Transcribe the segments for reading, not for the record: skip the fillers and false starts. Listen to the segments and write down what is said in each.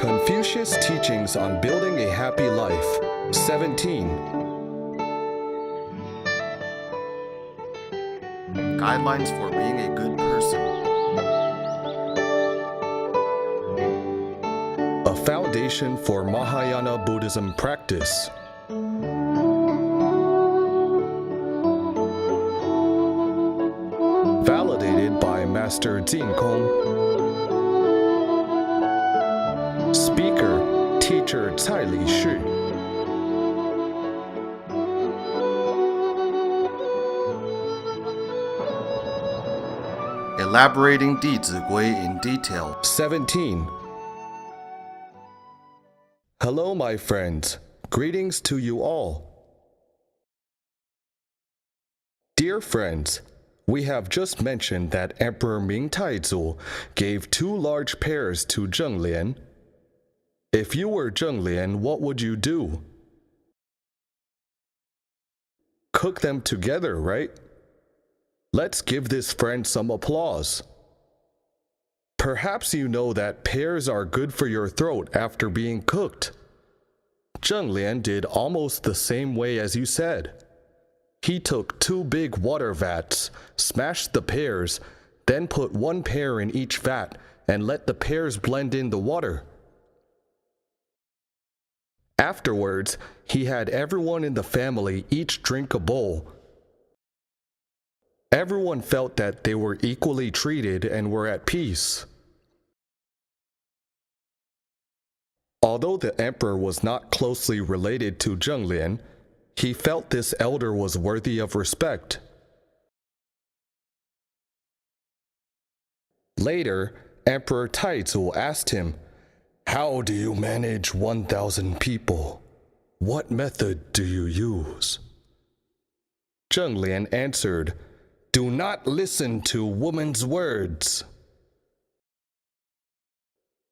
Confucius' Teachings on Building a Happy Life, 17. Guidelines for being a good person. A foundation for Mahayana Buddhism practice. Validated by Master Jinkong. Speaker, Teacher Cai Li Shi. Elaborating 弟子规 in detail. 17. Hello, my friends. Greetings to you all. Dear friends, we have just mentioned that Emperor Ming Taizu gave 2 large pears to Zheng Lian. If you were Zheng Lian, what would you do? Cook them together, right? Let's give this friend some applause. Perhaps you know that pears are good for your throat after being cooked. Zheng Lian did almost the same way as you said. He took 2 big water vats, smashed the pears, then put 1 pear in each vat and let the pears blend in the water. Afterwards, he had everyone in the family each drink a bowl. Everyone felt that they were equally treated and were at peace. Although the emperor was not closely related to Zheng Lian, he felt this elder was worthy of respect. Later, Emperor Taizu asked him, "How do you manage 1,000 people? What method do you use?" Zheng Lian answered, "Do not listen to woman's words."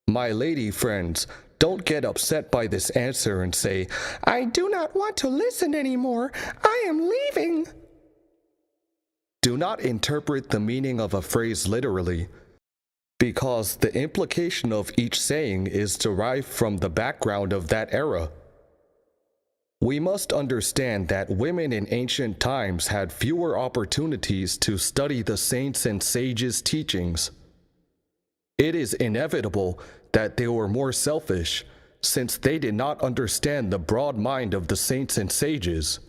My lady friends, don't get upset by this answer and say, "I do not want to listen anymore. I am leaving." Do not interpret the meaning of a phrase literally, because the implication of each saying is derived from the background of that era. We must understand that women in ancient times had fewer opportunities to study the saints' and sages' teachings. It is inevitable that they were more selfish, since they did not understand the broad mind of the saints and sages.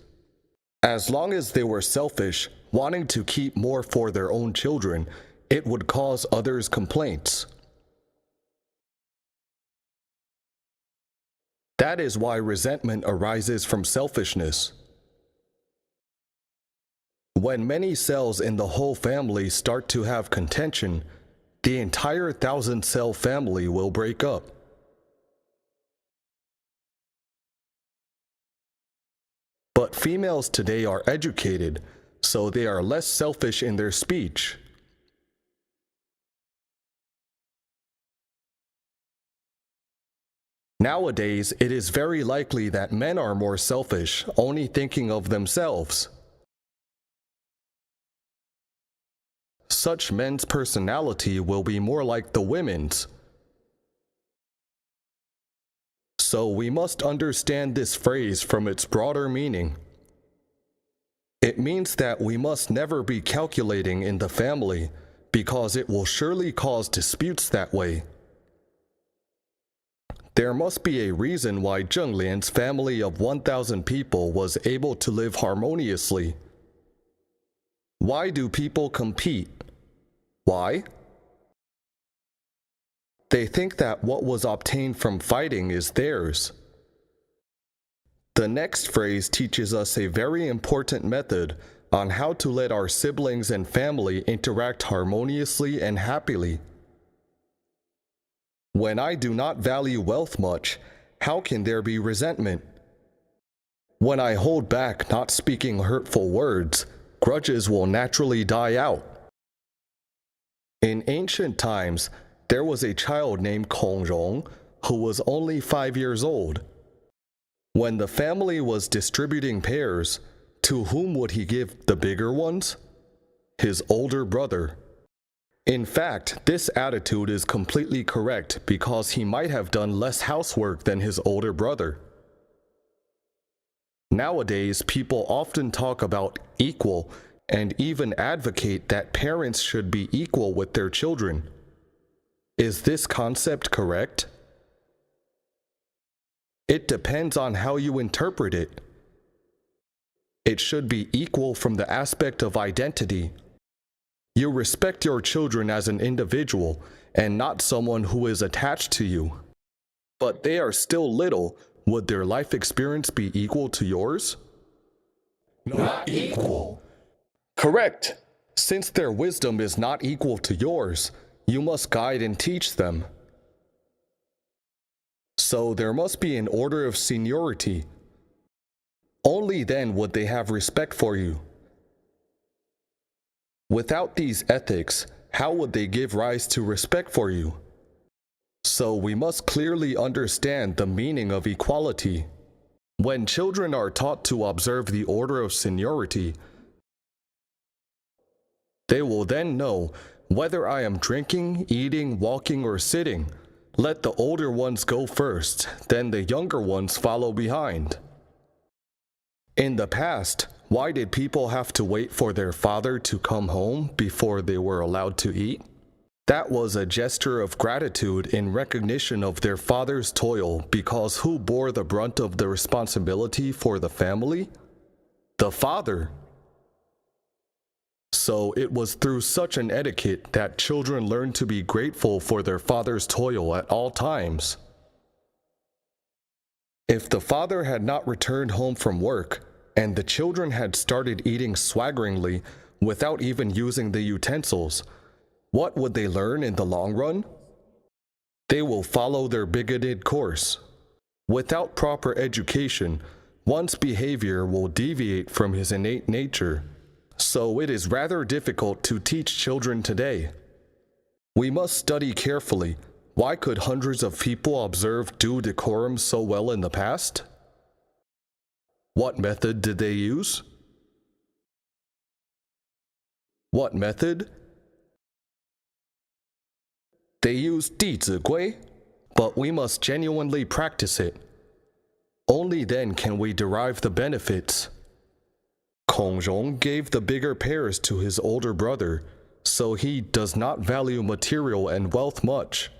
As long as they were selfish, wanting to keep more for their own children, it would cause others complaints. That is why resentment arises from selfishness. When many cells in the whole family start to have contention, the entire 1,000-cell family will break up. But females today are educated, so they are less selfish in their speech. Nowadays, it is very likely that men are more selfish, only thinking of themselves. Such men's personality will be more like the women's. So we must understand this phrase from its broader meaning. It means that we must never be calculating in the family, because it will surely cause disputes that way. There must be a reason why Zheng Lian's family of 1,000 people was able to live harmoniously. Why do people compete? Why? They think that what was obtained from fighting is theirs. The next phrase teaches us a very important method on how to let our siblings and family interact harmoniously and happily. When I do not value wealth much, how can there be resentment? When I hold back not speaking hurtful words, grudges will naturally die out. In ancient times, there was a child named Kong Rong who was only 5 years old. When the family was distributing pears, to whom would he give the bigger ones? His older brother. In fact, this attitude is completely correct because he might have done less housework than his older brother. Nowadays, people often talk about equal and even advocate that parents should be equal with their children. Is this concept correct? It depends on how you interpret it. It should be equal from the aspect of identity. You respect your children as an individual and not someone who is attached to you. But they are still little. Would their life experience be equal to yours? Not equal. Correct. Since their wisdom is not equal to yours, you must guide and teach them. So there must be an order of seniority. Only then would they have respect for you. Without these ethics, how would they give rise to respect for you? So we must clearly understand the meaning of equality. When children are taught to observe the order of seniority, they will then know whether I am drinking, eating, walking, or sitting. Let the older ones go first, then the younger ones follow behind. In the past, why did people have to wait for their father to come home before they were allowed to eat? That was a gesture of gratitude in recognition of their father's toil, because who bore the brunt of the responsibility for the family? The father. So it was through such an etiquette that children learned to be grateful for their father's toil at all times. If the father had not returned home from work, and the children had started eating swaggeringly without even using the utensils, what would they learn in the long run? They will follow their bigoted course. Without proper education, one's behavior will deviate from his innate nature. So it is rather difficult to teach children today. We must study carefully. Why could hundreds of people observe due decorum so well in the past? What method did they use? What method? They used 弟子规, but we must genuinely practice it. Only then can we derive the benefits. Kongrong gave the bigger pears to his older brother, so he does not value material and wealth much.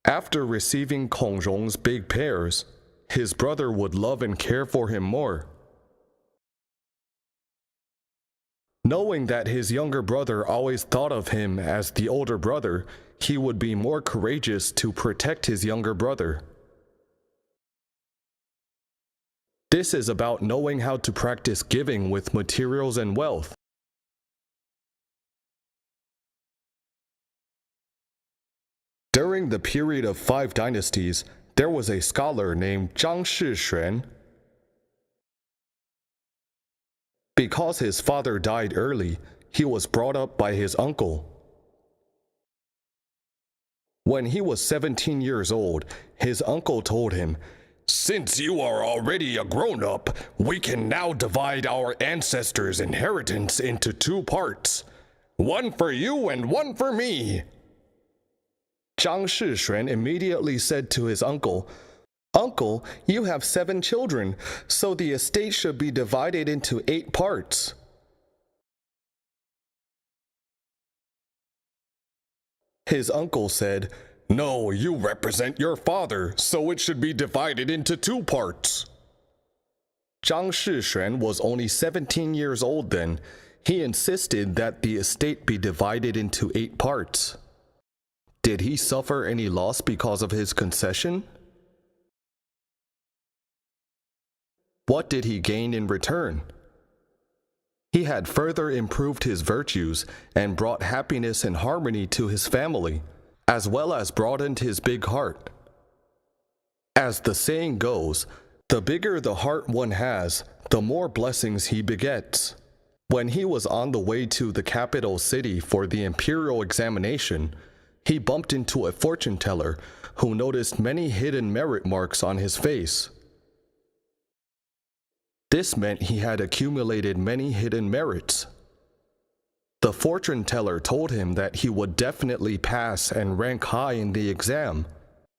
After receiving Kongrong's big pears, his brother would love and care for him more. Knowing that his younger brother always thought of him as the older brother, he would be more courageous to protect his younger brother. This is about knowing how to practice giving with materials and wealth. During the period of 5 dynasties, there was a scholar named Zhang Shixuan. Because his father died early, he was brought up by his uncle. When he was 17 years old, his uncle told him, "Since you are already a grown-up, we can now divide our ancestors' inheritance into 2 parts. One for you and one for me." Zhang Shixuan immediately said to his uncle, "Uncle, you have 7 children, so the estate should be divided into 8 parts." His uncle said, "No, you represent your father, so it should be divided into 2 parts." Zhang Shixuan was only 17 years old then. He insisted that the estate be divided into 8 parts. Did he suffer any loss because of his concession? What did he gain in return? He had further improved his virtues and brought happiness and harmony to his family, as well as broadened his big heart. As the saying goes, the bigger the heart one has, the more blessings he begets. When he was on the way to the capital city for the imperial examination, he bumped into a fortune teller who noticed many hidden merit marks on his face. This meant he had accumulated many hidden merits. The fortune teller told him that he would definitely pass and rank high in the exam.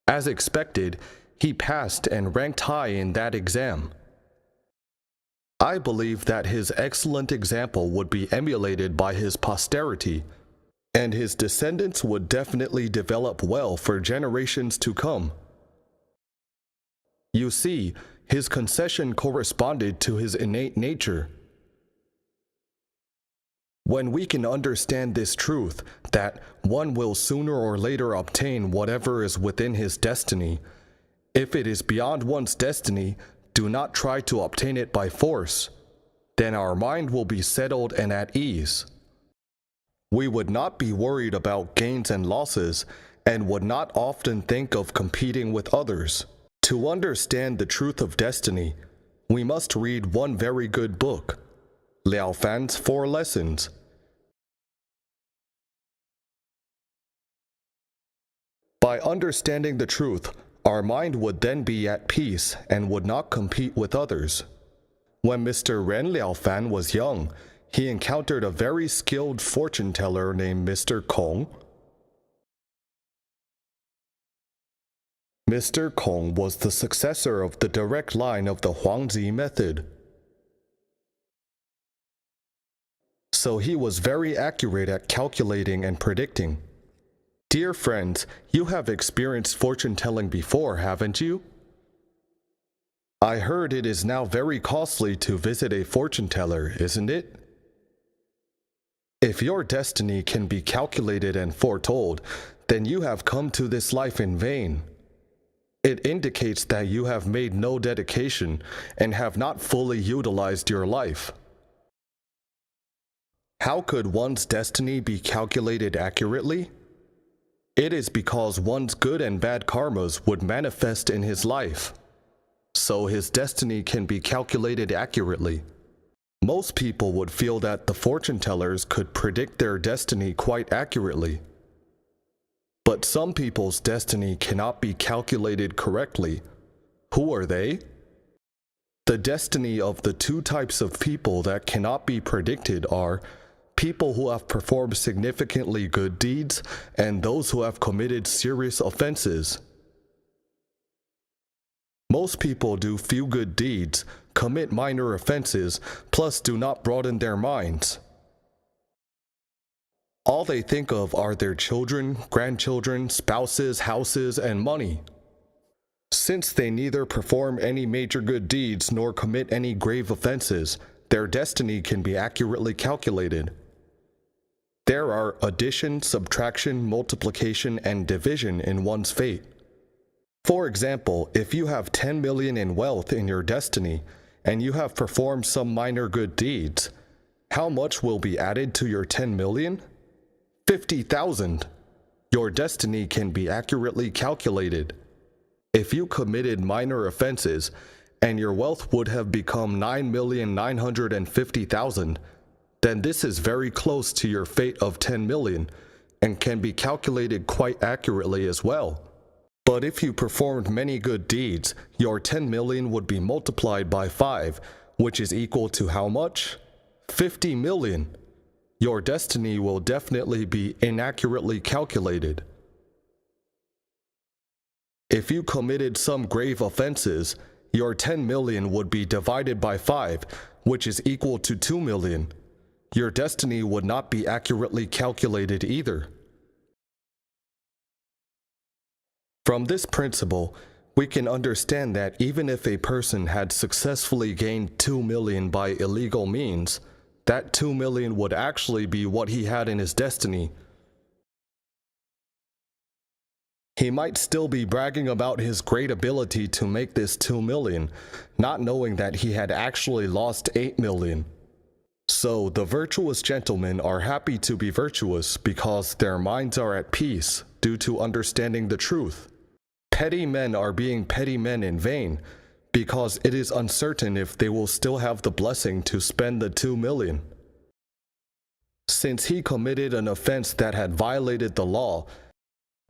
As expected, he passed and ranked high in that exam. I believe that his excellent example would be emulated by his posterity, and his descendants would definitely develop well for generations to come. You see, his concession corresponded to his innate nature. When we can understand this truth, that one will sooner or later obtain whatever is within his destiny, if it is beyond one's destiny, do not try to obtain it by force. Then our mind will be settled and at ease. We would not be worried about gains and losses, and would not often think of competing with others. To understand the truth of destiny, we must read one very good book, Liao Fan's 4 Lessons. By understanding the truth, our mind would then be at peace and would not compete with others. When Mr. Ren Liaofan was young, he encountered a very skilled fortune teller named Mr. Kong. Mr. Kong was the successor of the direct line of the Huangzi method. So he was very accurate at calculating and predicting. Dear friends, you have experienced fortune telling before, haven't you? I heard it is now very costly to visit a fortune teller, isn't it? If your destiny can be calculated and foretold, then you have come to this life in vain. It indicates that you have made no dedication and have not fully utilized your life. How could one's destiny be calculated accurately? It is because one's good and bad karmas would manifest in his life, so his destiny can be calculated accurately. Most people would feel that the fortune tellers could predict their destiny quite accurately. But some people's destiny cannot be calculated correctly. Who are they? The destiny of the 2 types of people that cannot be predicted are people who have performed significantly good deeds and those who have committed serious offenses. Most people do few good deeds, commit minor offenses, plus do not broaden their minds. All they think of are their children, grandchildren, spouses, houses, and money. Since they neither perform any major good deeds nor commit any grave offenses, their destiny can be accurately calculated. There are addition, subtraction, multiplication, and division in one's fate. For example, if you have 10 million in wealth in your destiny, and you have performed some minor good deeds, how much will be added to your 10 million? 50,000. Your destiny can be accurately calculated. If you committed minor offenses, and your wealth would have become 9,950,000, then this is very close to your fate of 10 million, and can be calculated quite accurately as well. But if you performed many good deeds, your 10 million would be multiplied by 5, which is equal to how much? 50 million. Your destiny will definitely be inaccurately calculated. If you committed some grave offenses, your 10 million would be divided by 5, which is equal to 2 million. Your destiny would not be accurately calculated either. From this principle, we can understand that even if a person had successfully gained 2 million by illegal means, that 2 million would actually be what he had in his destiny. He might still be bragging about his great ability to make this 2 million, not knowing that he had actually lost 8 million. So the virtuous gentlemen are happy to be virtuous because their minds are at peace due to understanding the truth. Petty men are being petty men in vain because it is uncertain if they will still have the blessing to spend the 2 million. Since he committed an offense that had violated the law,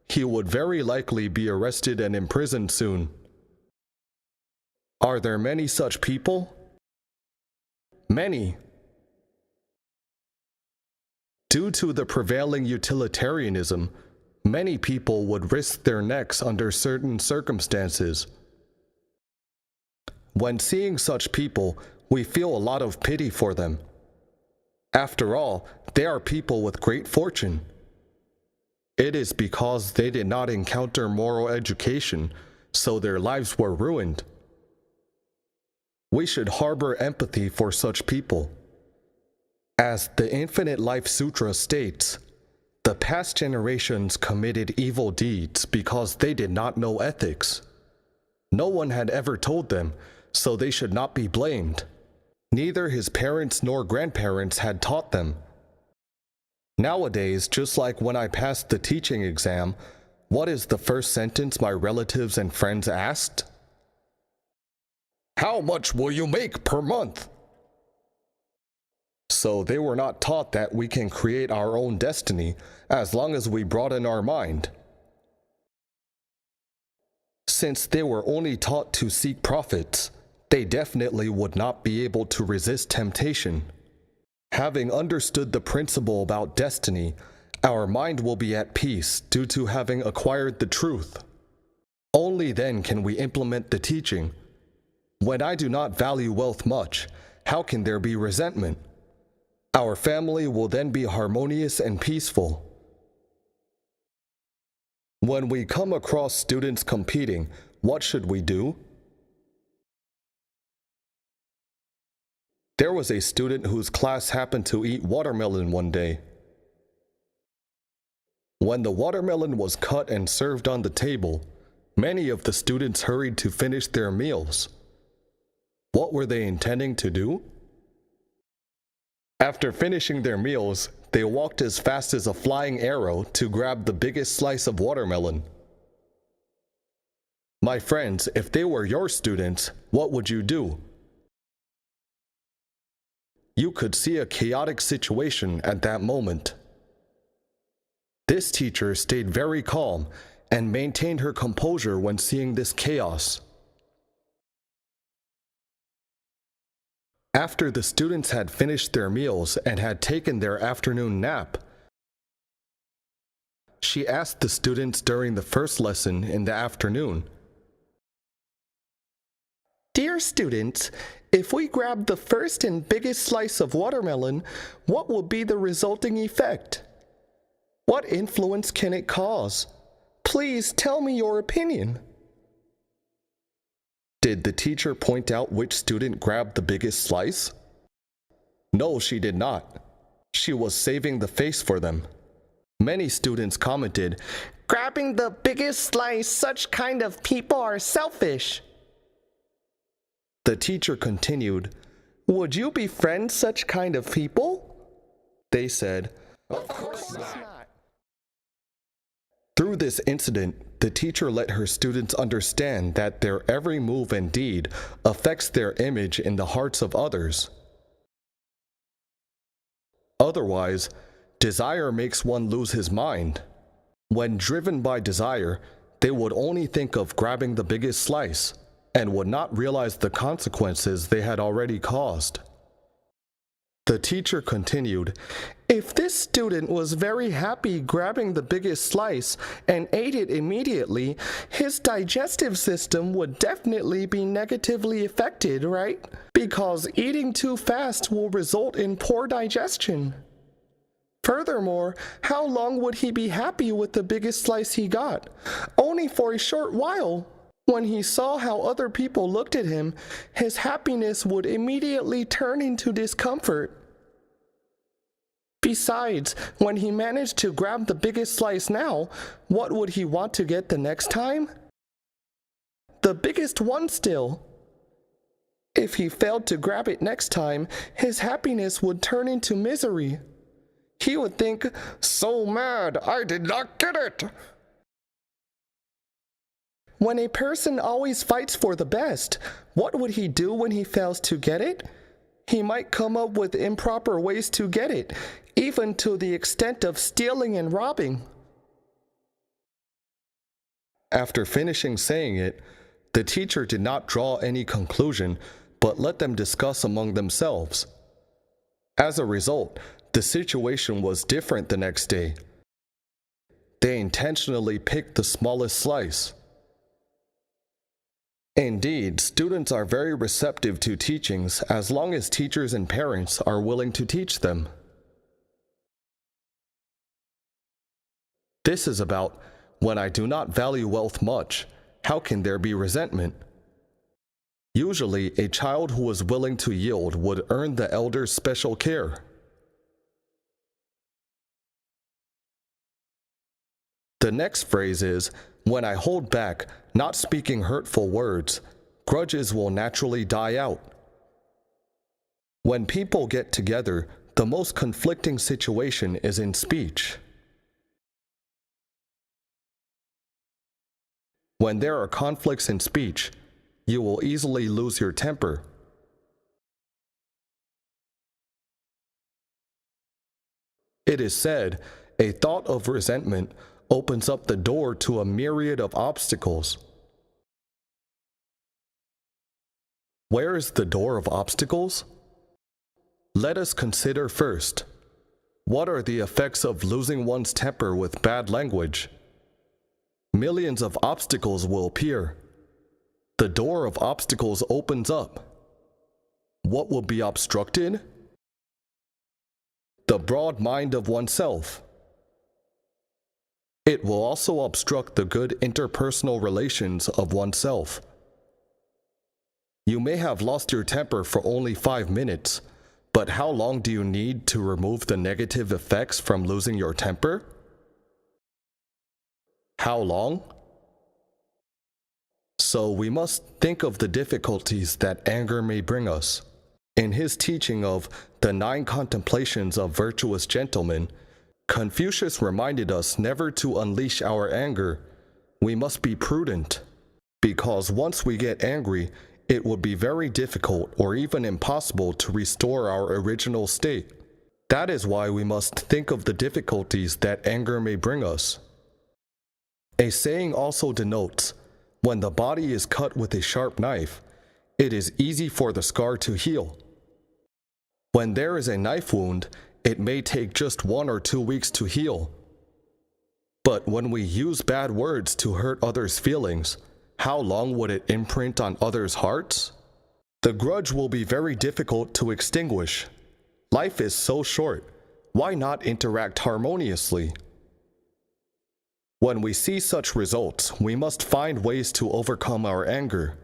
he would very likely be arrested and imprisoned soon. Are there many such people? Many. Due to the prevailing utilitarianism, many people would risk their necks under certain circumstances. When seeing such people, we feel a lot of pity for them. After all, they are people with great fortune. It is because they did not encounter moral education, so their lives were ruined. We should harbor empathy for such people. As the Infinite Life Sutra states, the past generations committed evil deeds because they did not know ethics. No one had ever told them, so they should not be blamed. Neither his parents nor grandparents had taught them. Nowadays, just like when I passed the teaching exam, what is the first sentence my relatives and friends asked? How much will you make per month? So they were not taught that we can create our own destiny as long as we broaden our mind. Since they were only taught to seek profits, they definitely would not be able to resist temptation. Having understood the principle about destiny, our mind will be at peace due to having acquired the truth. Only then can we implement the teaching. When I do not value wealth much, how can there be resentment? Our family will then be harmonious and peaceful. When we come across students competing, what should we do? There was a student whose class happened to eat watermelon one day. When the watermelon was cut and served on the table, many of the students hurried to finish their meals. What were they intending to do? After finishing their meals, they walked as fast as a flying arrow to grab the biggest slice of watermelon. My friends, if they were your students, what would you do? You could see a chaotic situation at that moment. This teacher stayed very calm and maintained her composure when seeing this chaos. After the students had finished their meals and had taken their afternoon nap, she asked the students during the first lesson in the afternoon, "Dear students, if we grab the first and biggest slice of watermelon, what will be the resulting effect? What influence can it cause? Please tell me your opinion." Did the teacher point out which student grabbed the biggest slice? No, she did not. She was saving the face for them. Many students commented, "Grabbing the biggest slice, such kind of people are selfish." The teacher continued, "Would you befriend such kind of people?" They said, "Of course not." Through this incident, the teacher let her students understand that their every move and deed affects their image in the hearts of others. Otherwise, desire makes one lose his mind. When driven by desire, they would only think of grabbing the biggest slice and would not realize the consequences they had already caused. The teacher continued, "If this student was very happy grabbing the biggest slice and ate it immediately, his digestive system would definitely be negatively affected, right? Because eating too fast will result in poor digestion. Furthermore, how long would he be happy with the biggest slice he got? Only for a short while. When he saw how other people looked at him, his happiness would immediately turn into discomfort. Besides, when he managed to grab the biggest slice now, what would he want to get the next time? The biggest one still. If he failed to grab it next time, his happiness would turn into misery. He would think, 'So mad, I did not get it.' When a person always fights for the best, what would he do when he fails to get it? He might come up with improper ways to get it, even to the extent of stealing and robbing." After finishing saying it, the teacher did not draw any conclusion, but let them discuss among themselves. As a result, the situation was different the next day. They intentionally picked the smallest slice. Indeed, students are very receptive to teachings as long as teachers and parents are willing to teach them. This is about, when I do not value wealth much, how can there be resentment? Usually, a child who is willing to yield would earn the elder's special care. The next phrase is, when I hold back, not speaking hurtful words, grudges will naturally die out. When people get together, the most conflicting situation is in speech. When there are conflicts in speech, you will easily lose your temper. It is said, a thought of resentment opens up the door to a myriad of obstacles. Where is the door of obstacles? Let us consider first, what are the effects of losing one's temper with bad language? Millions of obstacles will appear. The door of obstacles opens up. What will be obstructed? The broad mind of oneself. It will also obstruct the good interpersonal relations of oneself. You may have lost your temper for only 5 minutes, but how long do you need to remove the negative effects from losing your temper? How long? So we must think of the difficulties that anger may bring us. In his teaching of the 9 contemplations of virtuous gentlemen, Confucius reminded us never to unleash our anger. We must be prudent, because once we get angry, it would be very difficult or even impossible to restore our original state. That is why we must think of the difficulties that anger may bring us. A saying also denotes, when the body is cut with a sharp knife, it is easy for the scar to heal. When there is a knife wound, it may take just 1 or 2 weeks to heal. But when we use bad words to hurt others' feelings, how long would it imprint on others' hearts? The grudge will be very difficult to extinguish. Life is so short. Why not interact harmoniously? When we see such results, we must find ways to overcome our anger.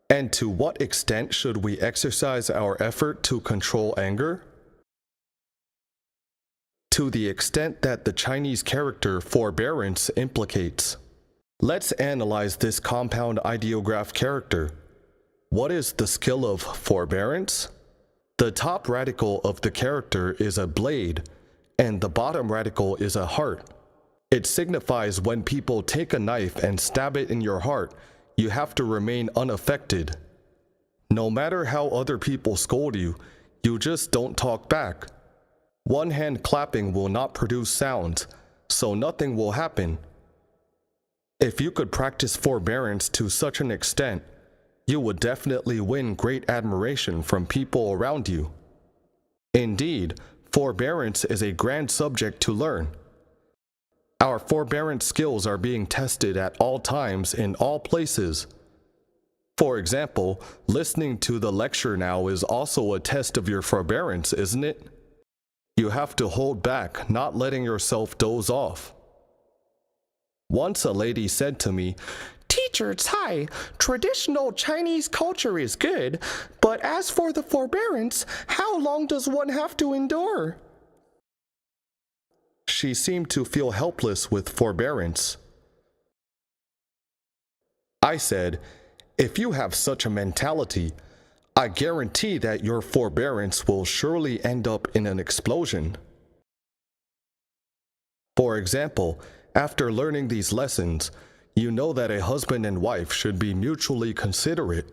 And to what extent should we exercise our effort to control anger? To the extent that the Chinese character forbearance implicates. Let's analyze this compound ideograph character. What is the skill of forbearance? The top radical of the character is a blade, and the bottom radical is a heart. It signifies when people take a knife and stab it in your heart, you have to remain unaffected. No matter how other people scold you, you just don't talk back. One hand clapping will not produce sounds, so nothing will happen. If you could practice forbearance to such an extent, you would definitely win great admiration from people around you. Indeed, forbearance is a grand subject to learn. Our forbearance skills are being tested at all times in all places. For example, listening to the lecture now is also a test of your forbearance, isn't it? You have to hold back, not letting yourself doze off. Once a lady said to me, "Teacher Cai, traditional Chinese culture is good, but as for the forbearance, how long does one have to endure?" She seemed to feel helpless with forbearance. I said, "If you have such a mentality, I guarantee that your forbearance will surely end up in an explosion." For example, after learning these lessons, you know that a husband and wife should be mutually considerate.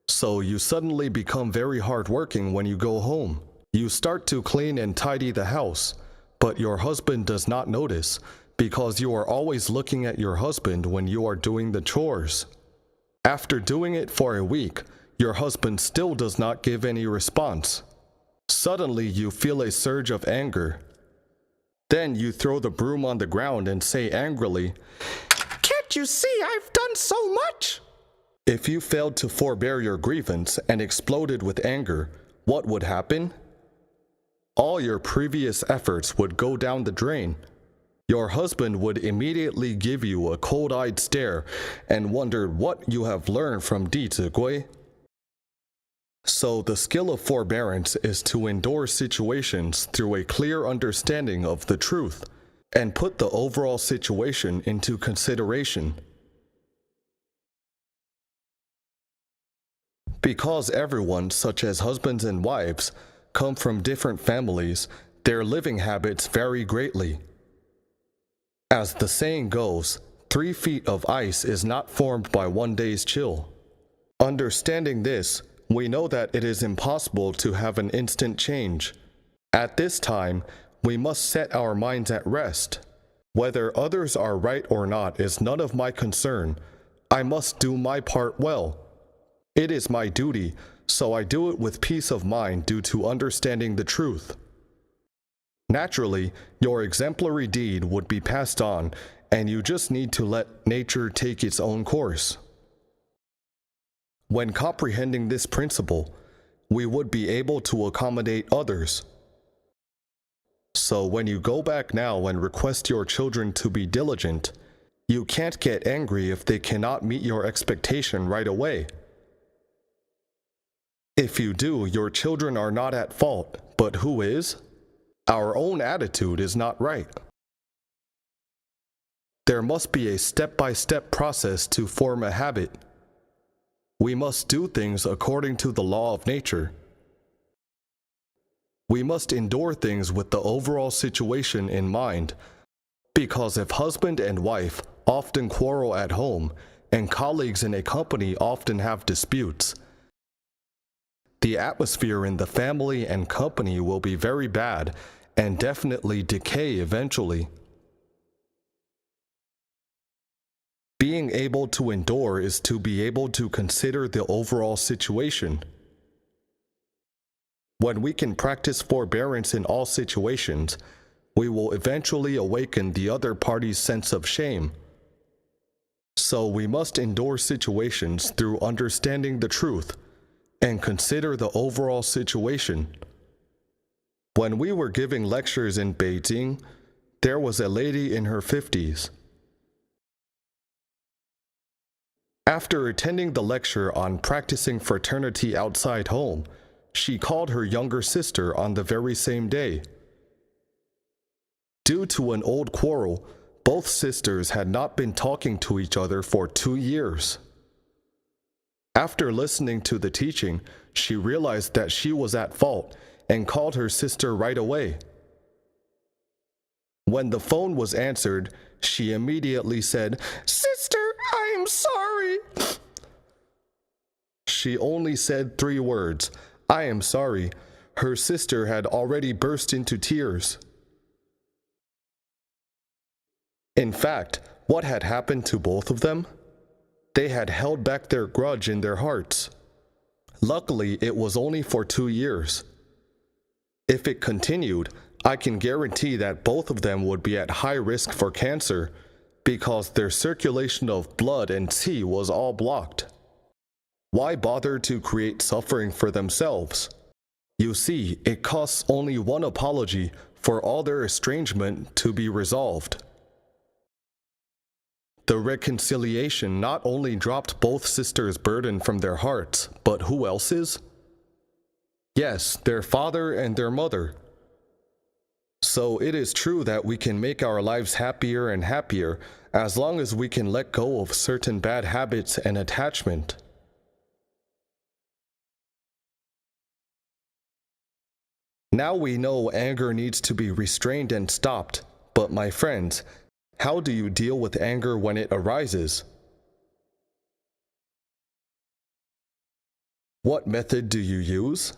So you suddenly become very hardworking when you go home. You start to clean and tidy the house, but your husband does not notice because you are always looking at your husband when you are doing the chores. After doing it for a week, your husband still does not give any response. Suddenly you feel a surge of anger. Then you throw the broom on the ground and say angrily, "Can't you see I've done so much?" If you failed to forbear your grievance and exploded with anger, what would happen? All your previous efforts would go down the drain. Your husband would immediately give you a cold-eyed stare and wonder what you have learned from 弟子规. So the skill of forbearance is to endure situations through a clear understanding of the truth and put the overall situation into consideration. Because everyone, such as husbands and wives, come from different families, their living habits vary greatly. As the saying goes, 3 feet of ice is not formed by one day's chill. Understanding this, we know that it is impossible to have an instant change. At this time, we must set our minds at rest. Whether others are right or not is none of my concern. I must do my part well. It is my duty, so I do it with peace of mind due to understanding the truth. Naturally, your exemplary deed would be passed on, and you just need to let nature take its own course. When comprehending this principle, we would be able to accommodate others. So when you go back now and request your children to be diligent, you can't get angry if they cannot meet your expectation right away. If you do, your children are not at fault, but who is? Our own attitude is not right. There must be a step-by-step process to form a habit. We must do things according to the law of nature. We must endure things with the overall situation in mind, because if husband and wife often quarrel at home, and colleagues in a company often have disputes, the atmosphere in the family and company will be very bad and definitely decay eventually. Being able to endure is to be able to consider the overall situation. When we can practice forbearance in all situations, we will eventually awaken the other party's sense of shame. So we must endure situations through understanding the truth and consider the overall situation. When we were giving lectures in Beijing, there was a lady in her 50s. After attending the lecture on practicing fraternity outside home, she called her younger sister on the very same day. Due to an old quarrel, both sisters had not been talking to each other for 2 years. After listening to the teaching, she realized that she was at fault and called her sister right away. When the phone was answered, she immediately said, "Sister, I'm sorry." She only said 3 words, "I am sorry." Her sister had already burst into tears. In fact, what had happened to both of them? They had held back their grudge in their hearts. Luckily, it was only for 2 years. If it continued, I can guarantee that both of them would be at high risk for cancer because their circulation of blood and qi was all blocked. Why bother to create suffering for themselves? You see, it costs only one apology for all their estrangement to be resolved. The reconciliation not only dropped both sisters' burden from their hearts, but who else's? Yes, their father and their mother. So it is true that we can make our lives happier and happier as long as we can let go of certain bad habits and attachment. Now we know anger needs to be restrained and stopped, but my friends, how do you deal with anger when it arises? What method do you use?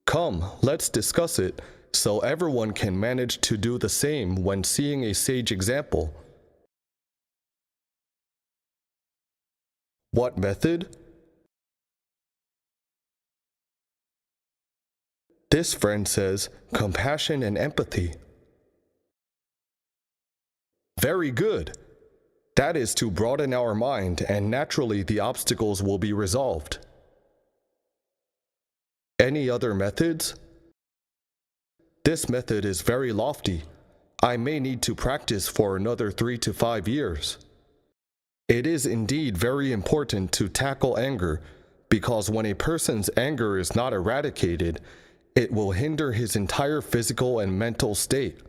Come, let's discuss it, so everyone can manage to do the same when seeing a sage example. What method? This friend says compassion and empathy. Very good. That is to broaden our mind, and naturally the obstacles will be resolved. Any other methods? This method is very lofty. I may need to practice for another 3 to 5 years. It is indeed very important to tackle anger, because when a person's anger is not eradicated, it will hinder his entire physical and mental state.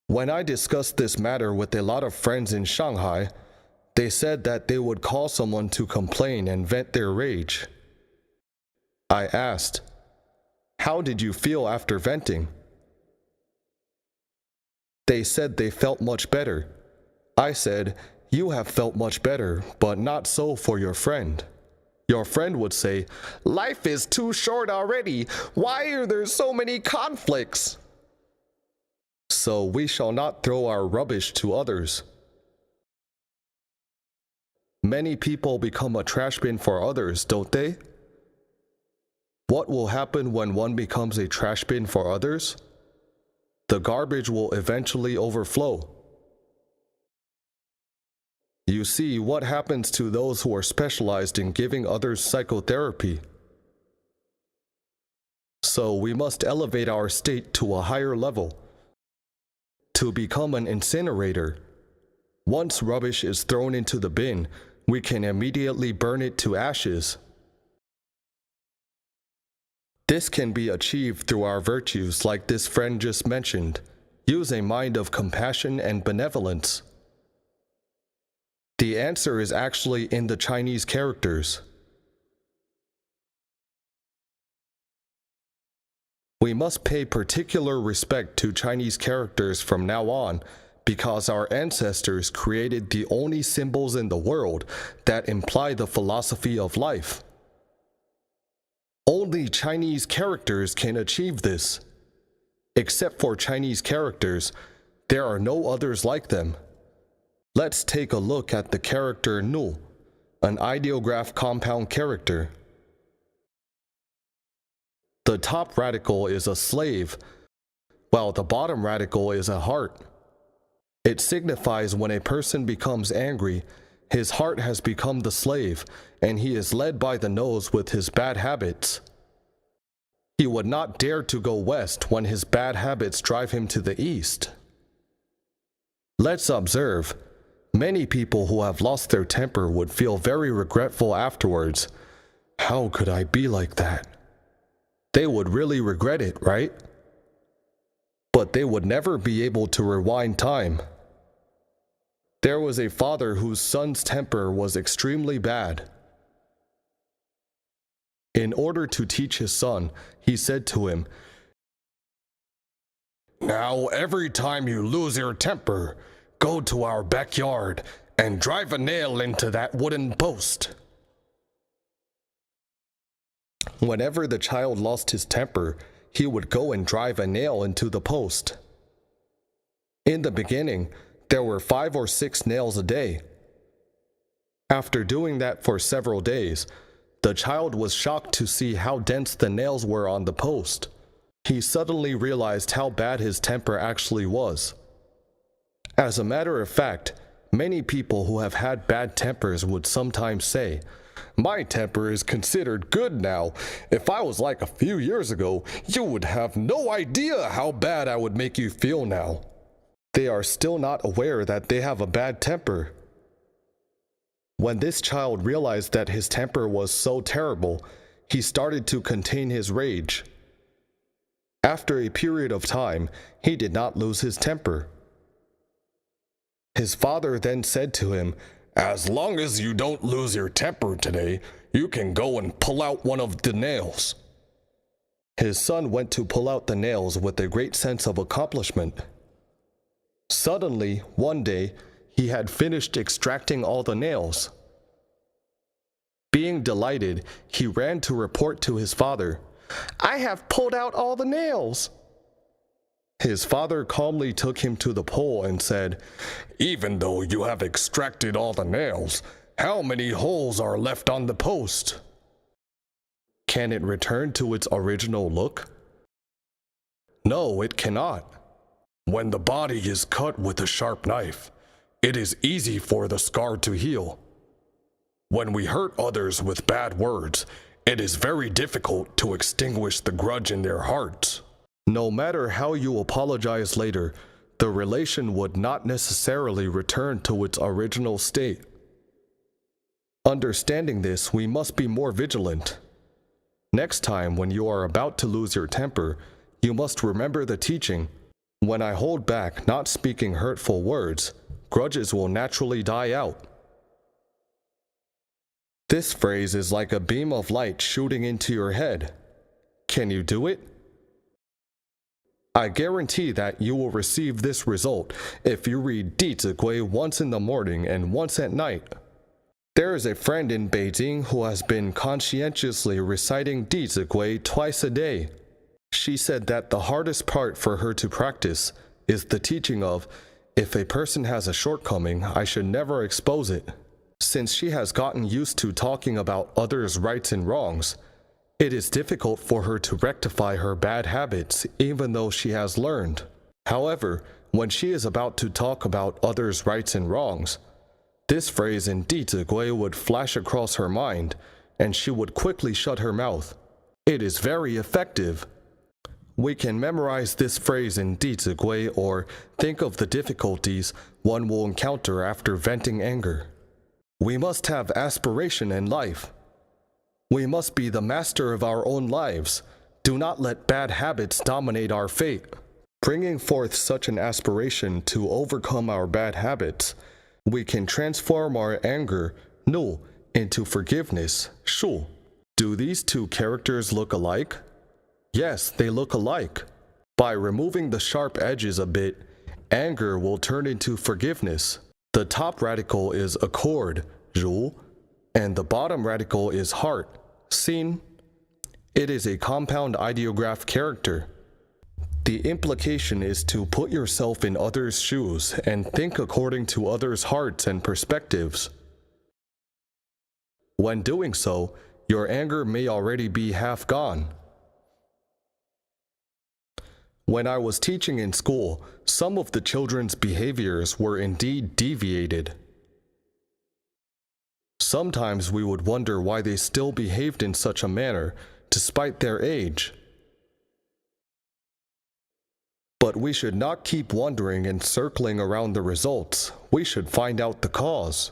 When I discussed this matter with a lot of friends in Shanghai, they said that they would call someone to complain and vent their rage. I asked, "How did you feel after venting?" They said they felt much better. I said, "You have felt much better, but not so for your friend." Your friend would say, "Life is too short already. Why are there so many conflicts?" So we shall not throw our rubbish to others. Many people become a trash bin for others, don't they? What will happen when one becomes a trash bin for others? The garbage will eventually overflow. You see what happens to those who are specialized in giving others psychotherapy. So we must elevate our state to a higher level, to become an incinerator. Once rubbish is thrown into the bin, we can immediately burn it to ashes. This can be achieved through our virtues like this friend just mentioned. Use a mind of compassion and benevolence. The answer is actually in the Chinese characters. We must pay particular respect to Chinese characters from now on, because our ancestors created the only symbols in the world that imply the philosophy of life. Only Chinese characters can achieve this. Except for Chinese characters, there are no others like them. Let's take a look at the character Nu, an ideograph compound character. The top radical is a slave, while the bottom radical is a heart. It signifies when a person becomes angry, his heart has become the slave, and he is led by the nose with his bad habits. He would not dare to go west when his bad habits drive him to the east. Let's observe. Many people who have lost their temper would feel very regretful afterwards. How could I be like that? They would really regret it, right? But they would never be able to rewind time. There was a father whose son's temper was extremely bad. In order to teach his son, he said to him, "Now, every time you lose your temper, go to our backyard and drive a nail into that wooden post." Whenever the child lost his temper, he would go and drive a nail into the post. In the beginning, there were 5 or 6 nails a day. After doing that for several days, the child was shocked to see how dense the nails were on the post. He suddenly realized how bad his temper actually was. As a matter of fact, many people who have had bad tempers would sometimes say, "My temper is considered good now. If I was like a few years ago, you would have no idea how bad I would make you feel now." They are still not aware that they have a bad temper. When this child realized that his temper was so terrible, he started to contain his rage. After a period of time, he did not lose his temper. His father then said to him, "As long as you don't lose your temper today, you can go and pull out one of the nails." His son went to pull out the nails with a great sense of accomplishment. Suddenly, one day, he had finished extracting all the nails. Being delighted, he ran to report to his father, "I have pulled out all the nails." His father calmly took him to the pole and said, "Even though you have extracted all the nails, how many holes are left on the post?" Can it return to its original look? No, it cannot. When the body is cut with a sharp knife, it is easy for the scar to heal. When we hurt others with bad words, it is very difficult to extinguish the grudge in their hearts. No matter how you apologize later, the relation would not necessarily return to its original state. Understanding this, we must be more vigilant. Next time when you are about to lose your temper, you must remember the teaching. When I hold back not speaking hurtful words, grudges will naturally die out. This phrase is like a beam of light shooting into your head. Can you do it? I guarantee that you will receive this result if you read 弟子规 once in the morning and once at night. There is a friend in Beijing who has been conscientiously reciting 弟子规 twice a day. She said that the hardest part for her to practice is the teaching of, if a person has a shortcoming, I should never expose it. Since she has gotten used to talking about others' rights and wrongs, it is difficult for her to rectify her bad habits even though she has learned. However, when she is about to talk about others' rights and wrongs, this phrase in 弟子规 would flash across her mind, and she would quickly shut her mouth. It is very effective. We can memorize this phrase in 弟子规 or think of the difficulties one will encounter after venting anger. We must have aspiration in life. We must be the master of our own lives. Do not let bad habits dominate our fate. Bringing forth such an aspiration to overcome our bad habits, we can transform our anger, 怒, into forgiveness, 恕. Do these two characters look alike? Yes, they look alike. By removing the sharp edges a bit, anger will turn into forgiveness. The top radical is accord, 如, and the bottom radical is heart, 心. It is a compound ideograph character. The implication is to put yourself in others' shoes and think according to others' hearts and perspectives. When doing so, your anger may already be half gone. When I was teaching in school, some of the children's behaviors were indeed deviated. Sometimes we would wonder why they still behaved in such a manner, despite their age. But we should not keep wondering and circling around the results. We should find out the cause.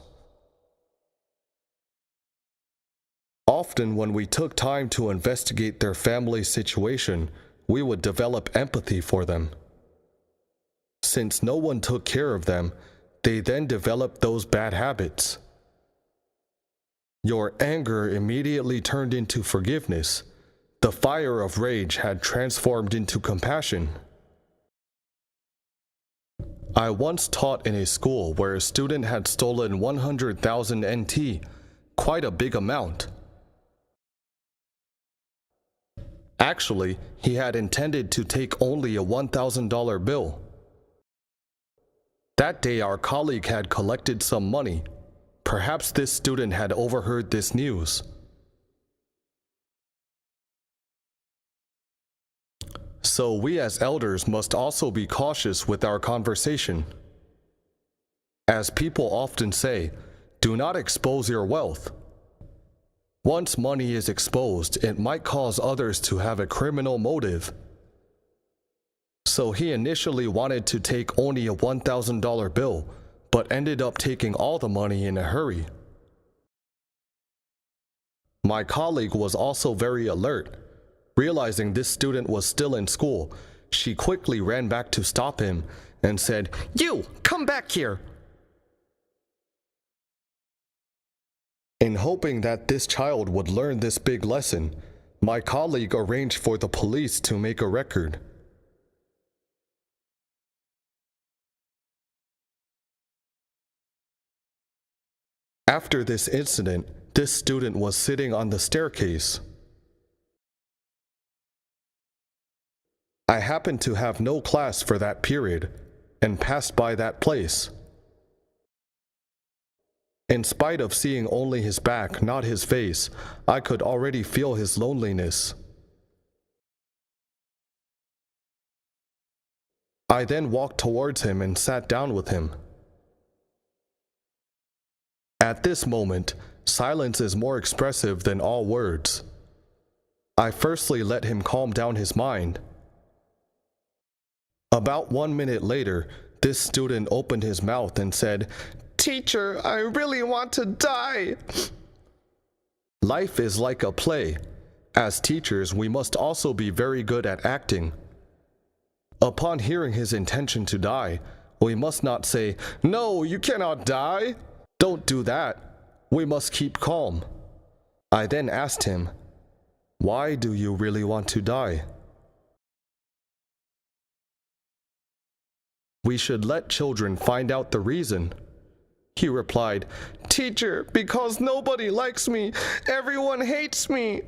Often when we took time to investigate their family situation, we would develop empathy for them. Since no one took care of them, they then developed those bad habits. Your anger immediately turned into forgiveness. The fire of rage had transformed into compassion. I once taught in a school where a student had stolen 100,000 NT, quite a big amount. Actually, he had intended to take only a $1,000 bill. That day, our colleague had collected some money. Perhaps this student had overheard this news. So we as elders must also be cautious with our conversation. As people often say, do not expose your wealth. Once money is exposed, it might cause others to have a criminal motive. So he initially wanted to take only a $1,000 bill, but ended up taking all the money in a hurry. My colleague was also very alert. Realizing this student was still in school, she quickly ran back to stop him and said, "You, come back here!" In hoping that this child would learn this big lesson, my colleague arranged for the police to make a record. After this incident, this student was sitting on the staircase. I happened to have no class for that period and passed by that place. In spite of seeing only his back, not his face, I could already feel his loneliness. I then walked towards him and sat down with him. At this moment, silence is more expressive than all words. I firstly let him calm down his mind. About 1 minute later, this student opened his mouth and said, "Teacher, I really want to die." Life is like a play. As teachers, we must also be very good at acting. Upon hearing his intention to die, we must not say, "No, you cannot die." Don't do that. We must keep calm. I then asked him, "Why do you really want to die?" We should let children find out the reason. He replied, "Teacher, because nobody likes me. Everyone hates me."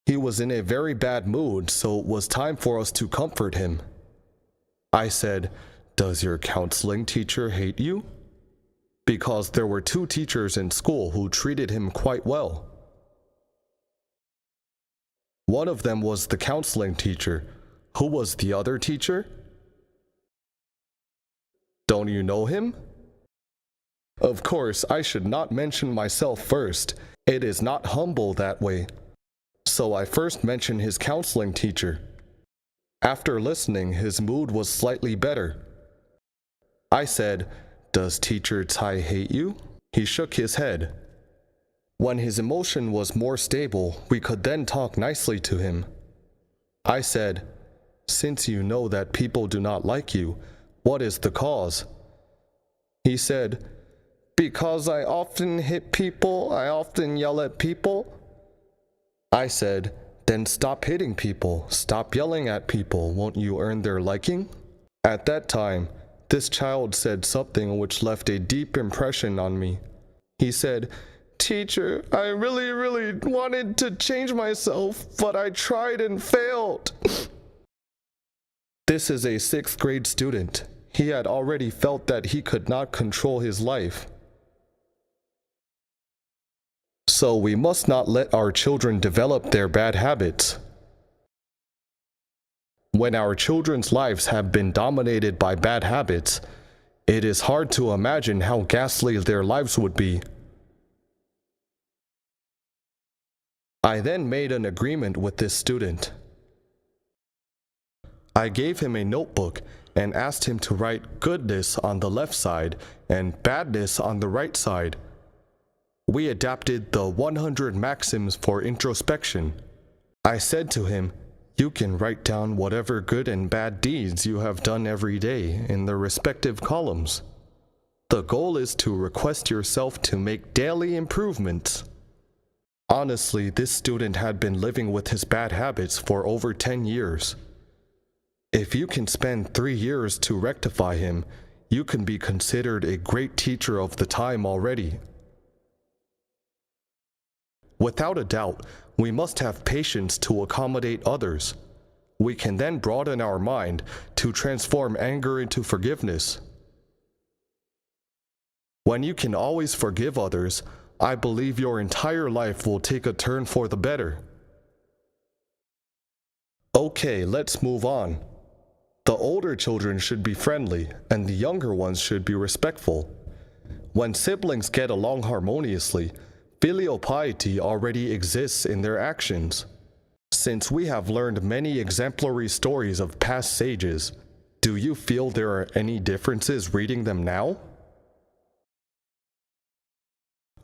He was in a very bad mood, so it was time for us to comfort him. I said, "Does your counseling teacher hate you?" Because there were 2 teachers in school who treated him quite well. One of them was the counseling teacher. Who was the other teacher? Don't you know him? Of course, I should not mention myself first. It is not humble that way. So I first mentioned his counseling teacher. After listening, his mood was slightly better. I said, "Does Teacher Tsai hate you?" He shook his head. When his emotion was more stable, we could then talk nicely to him. I said, "Since you know that people do not like you, what is the cause?" He said, "Because I often hit people, I often yell at people." I said, "Then stop hitting people, stop yelling at people, won't you earn their liking?" At that time, this child said something which left a deep impression on me. He said, "Teacher, I really wanted to change myself, but I tried and failed." This is a 6th grade student. He had already felt that he could not control his life. So we must not let our children develop their bad habits. When our children's lives have been dominated by bad habits, it is hard to imagine how ghastly their lives would be. I then made an agreement with this student. I gave him a notebook and asked him to write goodness on the left side and badness on the right side. We adapted the 100 maxims for introspection. I said to him, "You can write down whatever good and bad deeds you have done every day in the respective columns. The goal is to request yourself to make daily improvements." Honestly, this student had been living with his bad habits for over 10 years. If you can spend 3 years to rectify him, you can be considered a great teacher of the time already. Without a doubt, we must have patience to accommodate others. We can then broaden our mind to transform anger into forgiveness. When you can always forgive others, I believe your entire life will take a turn for the better. Okay, let's move on. The older children should be friendly, and the younger ones should be respectful. When siblings get along harmoniously, filial piety already exists in their actions. Since we have learned many exemplary stories of past sages, do you feel there are any differences reading them now?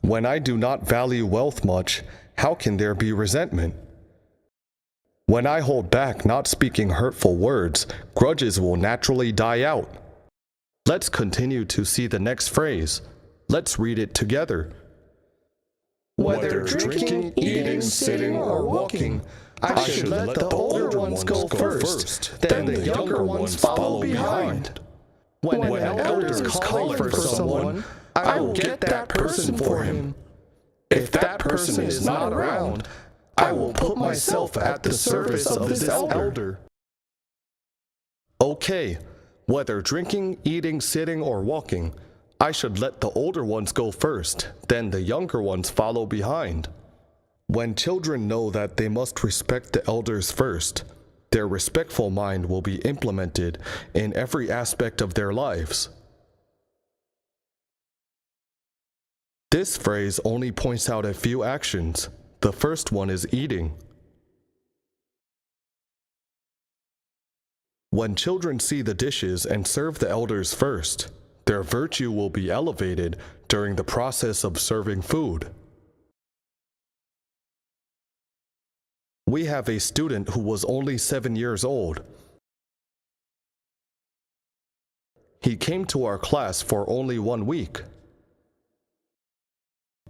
When I do not value wealth much, how can there be resentment? When I hold back not speaking hurtful words, grudges will naturally die out. Let's continue to see the next phrase. Let's read it together. Whether drinking, eating, sitting, or walking, I should let the older ones go first, then the younger ones follow behind. When an elder is calling for someone, I will get that person for him. If that person is not around, I will put myself at the service of this elder. Okay, Whether drinking, eating, sitting, or walking, I should let the older ones go first, then the younger ones follow behind. When children know that they must respect the elders first, their respectful mind will be implemented in every aspect of their lives. This phrase only points out a few actions. The first one is eating. When children see the dishes and serve the elders first, their virtue will be elevated during the process of serving food. We have a student who was only 7 years old. He came to our class for only 1 week.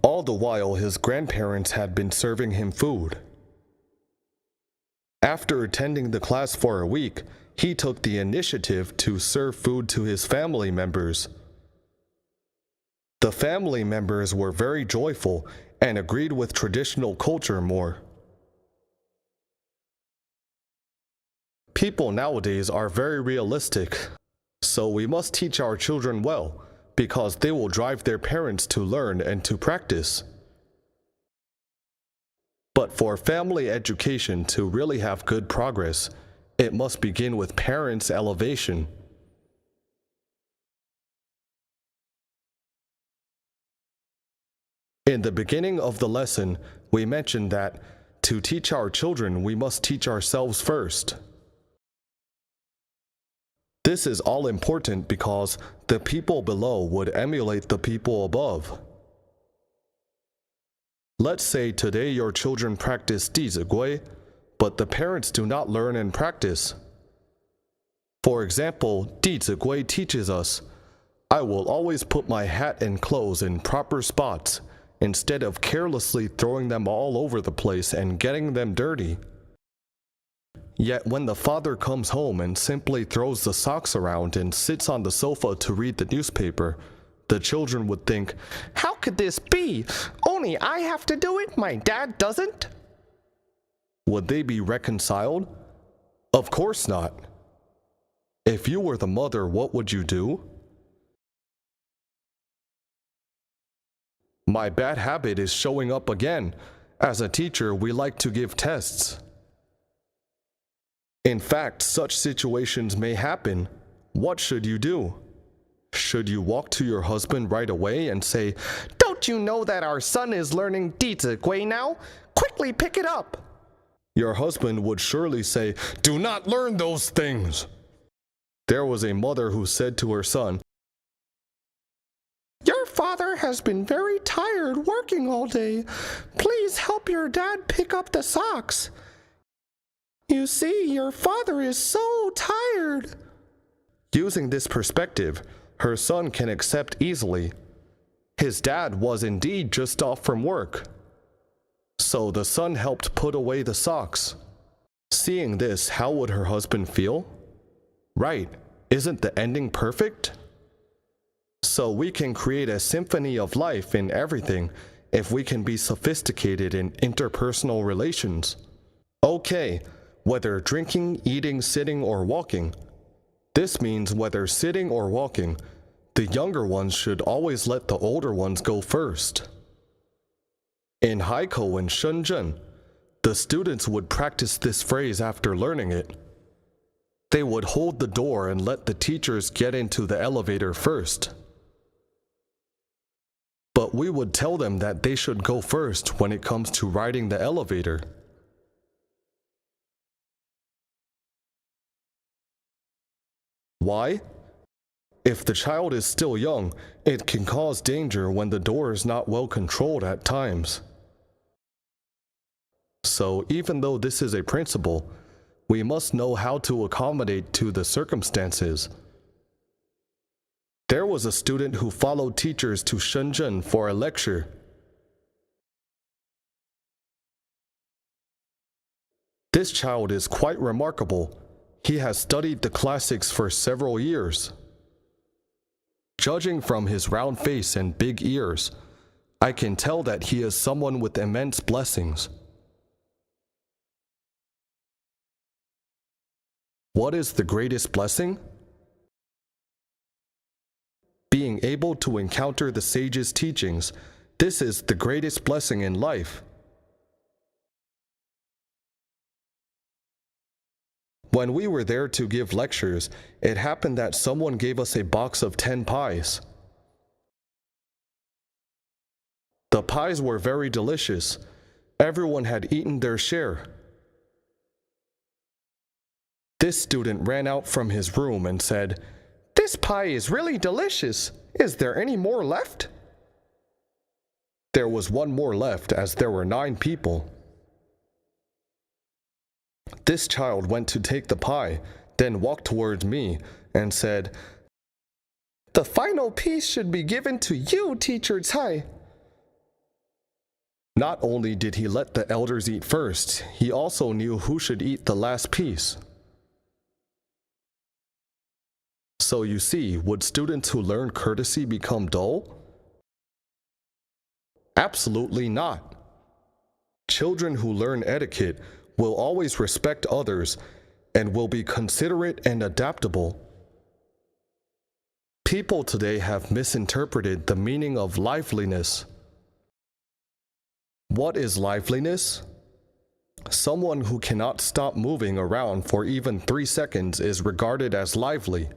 All the while, his grandparents had been serving him food. After attending the class for a week, he took the initiative to serve food to his family members. The family members were very joyful and agreed with traditional culture more. People nowadays are very realistic, so we must teach our children well, because they will drive their parents to learn and to practice. But for family education to really have good progress, it must begin with parents' elevation. In the beginning of the lesson, we mentioned that to teach our children, we must teach ourselves first. This is all important because the people below would emulate the people above. Let's say today your children practice 弟子规, but the parents do not learn and practice. For example, 弟子规 teaches us, I will always put my hat and clothes in proper spots instead of carelessly throwing them all over the place and getting them dirty. Yet when the father comes home and simply throws the socks around and sits on the sofa to read the newspaper, the children would think, how could this be? Only I have to do it, my dad doesn't? Would they be reconciled? Of course not. If you were the mother, what would you do? My bad habit is showing up again. As a teacher, we like to give tests. In fact, such situations may happen. What should you do? Should you walk to your husband right away and say, don't you know that our son is learning 弟子规 now? Quickly pick it up. Your husband would surely say, do not learn those things. There was a mother who said to her son, your father has been very tired working all day. Please help your dad pick up the socks. You see, your father is so tired. Using this perspective, her son can accept easily. His dad was indeed just off from work. So the son helped put away the socks. Seeing this, how would her husband feel? Right, isn't the ending perfect? So we can create a symphony of life in everything if we can be sophisticated in interpersonal relations. Okay. Whether drinking, eating, sitting, or walking. This means whether sitting or walking, the younger ones should always let the older ones go first. In Haikou and Shenzhen, the students would practice this phrase after learning it. They would hold the door and let the teachers get into the elevator first. But we would tell them that they should go first when it comes to riding the elevator. Why? If the child is still young, it can cause danger when the door is not well controlled at times. So even though this is a principle, we must know how to accommodate to the circumstances. There was a student who followed teachers to Shenzhen for a lecture. This child is quite remarkable. He has studied the classics for several years. Judging from his round face and big ears, I can tell that he is someone with immense blessings. What is the greatest blessing? being able to encounter the sage's teachings. This is the greatest blessing in life. When we were there to give lectures, it happened that someone gave us a box of 10 pies. The pies were very delicious. Everyone had eaten their share. This student ran out from his room and said, "This pie is really delicious. Is there any more left?" There was one more left, as there were 9 people. This child went to take the pie, then walked towards me and said, "The final piece should be given to you, Teacher Cai." Not only did he let the elders eat first, he also knew who should eat the last piece. So you see, would students who learn courtesy become dull? Absolutely not. Children who learn etiquette will always respect others and will be considerate and adaptable. People today have misinterpreted the meaning of liveliness. What is liveliness? Someone who cannot stop moving around for even 3 seconds is regarded as lively.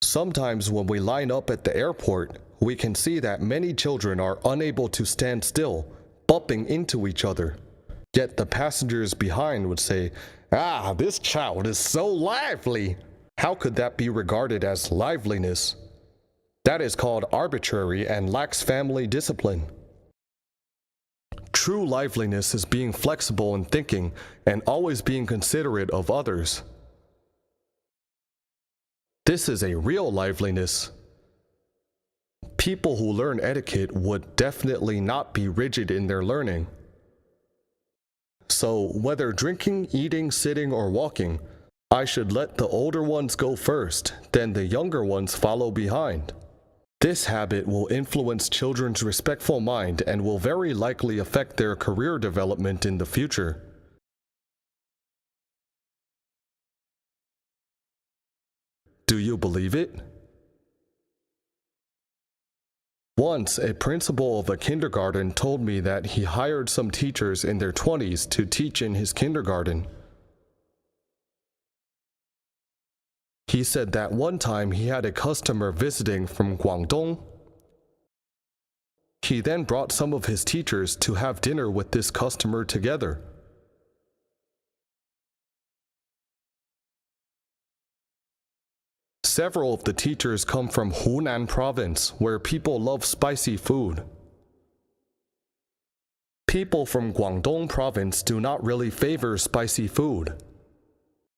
Sometimes when we line up at the airport, we can see that many children are unable to stand still, bumping into each other. Yet the passengers behind would say, "Ah, this child is so lively." How could that be regarded as liveliness? That is called arbitrary and lacks family discipline. True liveliness is being flexible in thinking and always being considerate of others. This is a real liveliness. People who learn etiquette would definitely not be rigid in their learning. So, whether drinking, eating, sitting, or walking, I should let the older ones go first, then the younger ones follow behind. This habit will influence children's respectful mind and will very likely affect their career development in the future. Do you believe it? Once, a principal of a kindergarten told me that he hired some teachers in their 20s to teach in his kindergarten. He said that one time he had a customer visiting from Guangdong. He then brought some of his teachers to have dinner with this customer together. Several of the teachers come from Hunan province, where people love spicy food. People from Guangdong province do not really favor spicy food.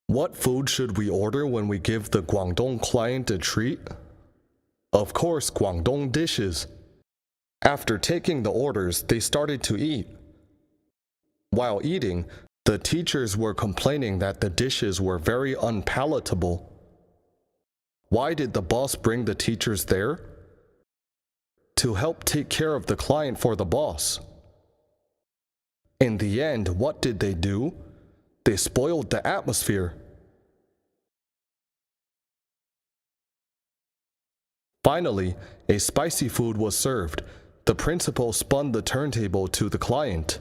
What food should we order when we give the Guangdong client a treat? Of course, Guangdong dishes. After taking the orders, they started to eat. While eating, the teachers were complaining that the dishes were very unpalatable. Why did the boss bring the teachers there? To help take care of the client for the boss. In the end, what did they do? They spoiled the atmosphere. Finally, a spicy food was served. The principal spun the turntable to the client.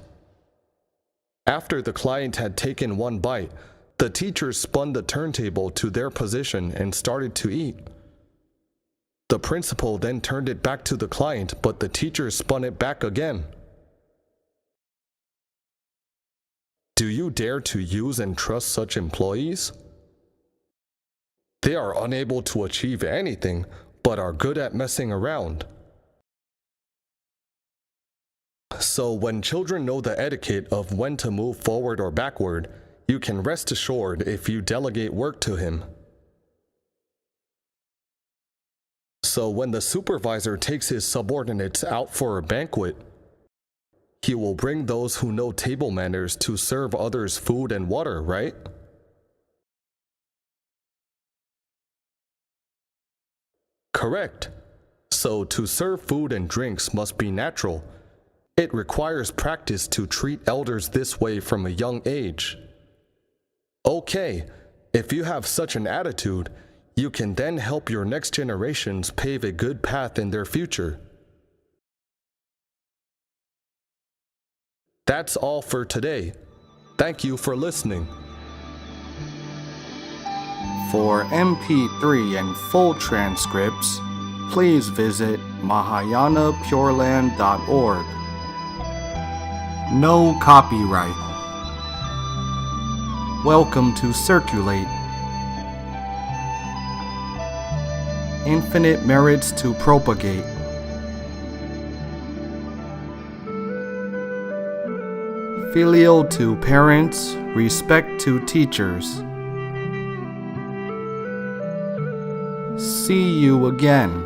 After the client had taken one bite, the teachers spun the turntable to their position and started to eat. The principal then turned it back to the client, but the teachers spun it back again. Do you dare to use and trust such employees? They are unable to achieve anything, but are good at messing around. So when children know the etiquette of when to move forward or backward, you can rest assured if you delegate work to him. So when the supervisor takes his subordinates out for a banquet, he will bring those who know table manners to serve others food and water, right? Correct. So to serve food and drinks must be natural. It requires practice to treat elders this way from a young age. Okay, if you have such an attitude, You can then help your next generations pave a good path in their future. That's all for today. Thank you for listening. For MP3 and full transcripts, please visit mahayanapureland.org. No copyright. Welcome to Circulate. Infinite merits to propagate. Filial to parents, respect to teachers. See you again.